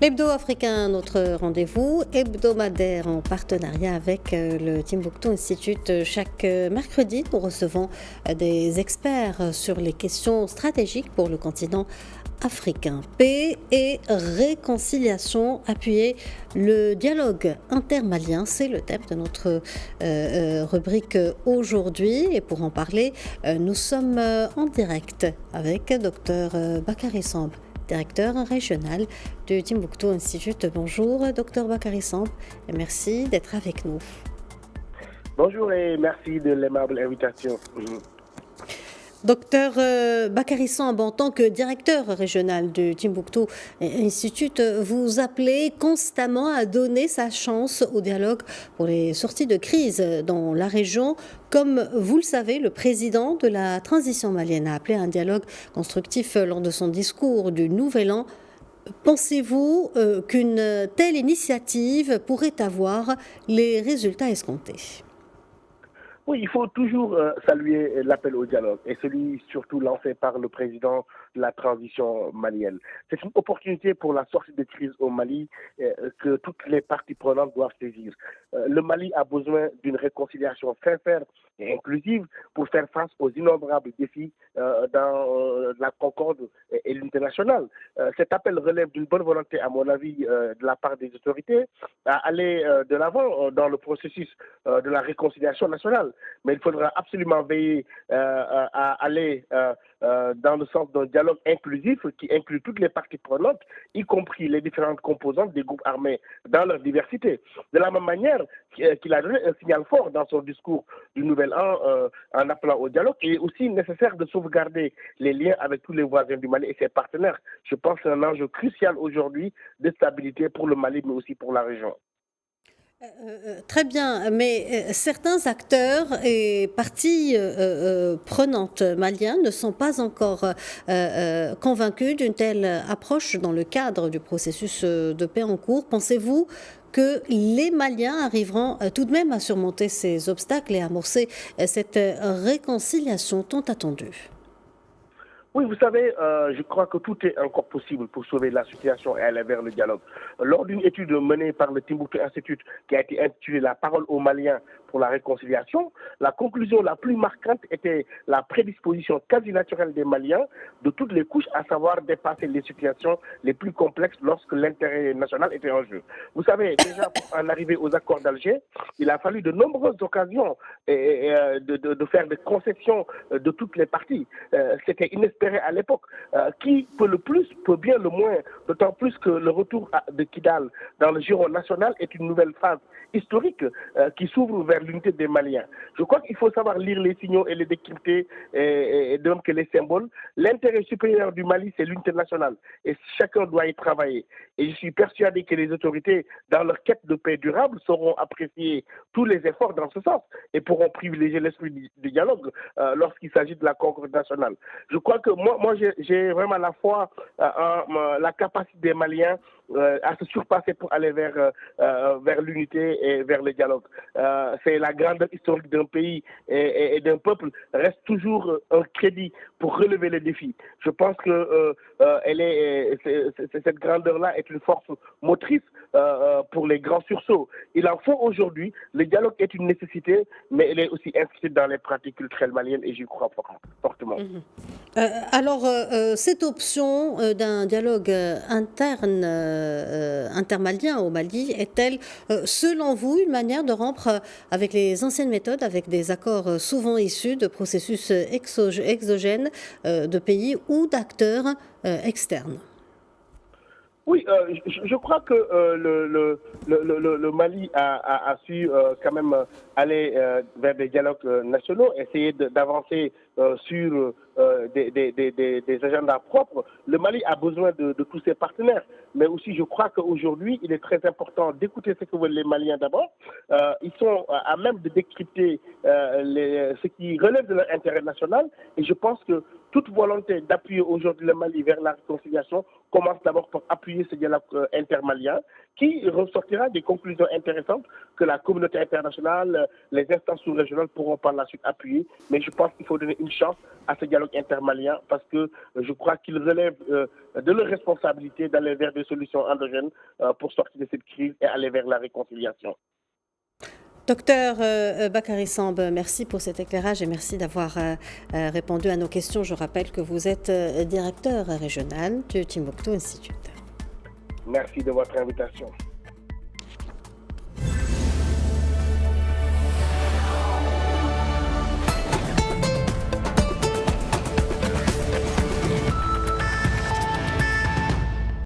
Hebdo africain, notre rendez-vous hebdomadaire en partenariat avec le Timbuktu Institute. Chaque mercredi, nous recevons des experts sur les questions stratégiques pour le continent africain. Paix et réconciliation, appuyer le dialogue intermalien, c'est le thème de notre rubrique aujourd'hui. Et pour en parler, nous sommes en direct avec Dr Bakary Samb, directeur régional du Timbuktu Institute. Bonjour, Dr Bakary Samb, et merci d'être avec nous. Bonjour et merci de l'aimable invitation. Docteur Bakary Samb, en tant que directeur régional du Timbuktu Institute, vous appelez constamment à donner sa chance au dialogue pour les sorties de crise dans la région. Comme vous le savez, le président de la transition malienne a appelé à un dialogue constructif lors de son discours du Nouvel An. Pensez-vous qu'une telle initiative pourrait avoir les résultats escomptés ? Oui, il faut toujours saluer l'appel au dialogue et celui surtout lancé par le président de la transition malienne. C'est une opportunité pour la sortie de crise au Mali que toutes les parties prenantes doivent saisir. Le Mali a besoin d'une réconciliation sincère et inclusive pour faire face aux innombrables défis dans la concorde et l'unité nationale. Cet appel relève d'une bonne volonté, à mon avis, de la part des autorités à aller de l'avant dans le processus de la réconciliation nationale. Mais il faudra absolument veiller à aller dans le sens d'un dialogue inclusif qui inclut toutes les parties prenantes, y compris les différentes composantes des groupes armés dans leur diversité. De la même manière qu'il a donné un signal fort dans son discours du Nouvel An en appelant au dialogue, il est aussi nécessaire de sauvegarder les liens avec tous les voisins du Mali et ses partenaires. Je pense que c'est un enjeu crucial aujourd'hui de stabilité pour le Mali, mais aussi pour la région. Très bien, mais certains acteurs et parties prenantes maliens ne sont pas encore convaincus d'une telle approche dans le cadre du processus de paix en cours. Pensez-vous que les Maliens arriveront tout de même à surmonter ces obstacles et à amorcer cette réconciliation tant attendue ? Oui, vous savez, je crois que tout est encore possible pour sauver la situation et aller vers le dialogue. Lors d'une étude menée par le Timbuktu Institute qui a été intitulée La parole aux Maliens pour la réconciliation, la conclusion la plus marquante était la prédisposition quasi naturelle des Maliens de toutes les couches, à savoir dépasser les situations les plus complexes lorsque l'intérêt national était en jeu. Vous savez, déjà pour en arriver aux accords d'Alger, il a fallu de nombreuses occasions de faire des concessions de toutes les parties. C'était inespéré à l'époque. Qui peut le plus, peut bien le moins, d'autant plus que le retour de Kidal dans le giron national est une nouvelle phase historique qui s'ouvre vers l'unité des Maliens. Je crois qu'il faut savoir lire les signaux et les décrypter, et de même que les symboles. L'intérêt supérieur du Mali, c'est l'unité nationale, et chacun doit y travailler. Et je suis persuadé que les autorités, dans leur quête de paix durable, sauront apprécier tous les efforts dans ce sens et pourront privilégier l'esprit du dialogue lorsqu'il s'agit de la concorde nationale. Je crois que moi j'ai vraiment la foi en la capacité des Maliens à se surpasser pour aller vers l'unité et vers le dialogue. C'est la grandeur historique d'un pays et d'un peuple reste toujours un crédit pour relever les défis. Je pense que cette grandeur-là est une force motrice pour les grands sursauts. Il en faut aujourd'hui. Le dialogue est une nécessité, mais elle est aussi inscrite dans les pratiques culturelles maliennes et j'y crois fortement. Alors, cette option d'un dialogue interne intermalien au Mali est-elle, selon vous, une manière de rompre avec les anciennes méthodes, avec des accords souvent issus de processus exogènes de pays ou d'acteurs externes ? Oui, je crois que le Mali a su quand même aller vers des dialogues nationaux, essayer d'avancer sur des agendas propres. Le Mali a besoin de tous ses partenaires, mais aussi je crois qu'aujourd'hui, il est très important d'écouter ce que veulent les Maliens d'abord. Ils sont à même de décrypter ce qui relève de leur intérêt national, et je pense que toute volonté d'appuyer aujourd'hui le Mali vers la réconciliation commence d'abord par appuyer ce dialogue intermalien qui ressortira des conclusions intéressantes que la communauté internationale, les instances sous-régionales pourront par la suite appuyer. Mais je pense qu'il faut donner une une chance à ce dialogue intermalien parce que je crois qu'il relève de leur responsabilité d'aller vers des solutions endogènes pour sortir de cette crise et aller vers la réconciliation. Docteur Bakary Samb, merci pour cet éclairage et merci d'avoir répondu à nos questions. Je rappelle que vous êtes directeur régional du Timbuktu Institute. Merci de votre invitation.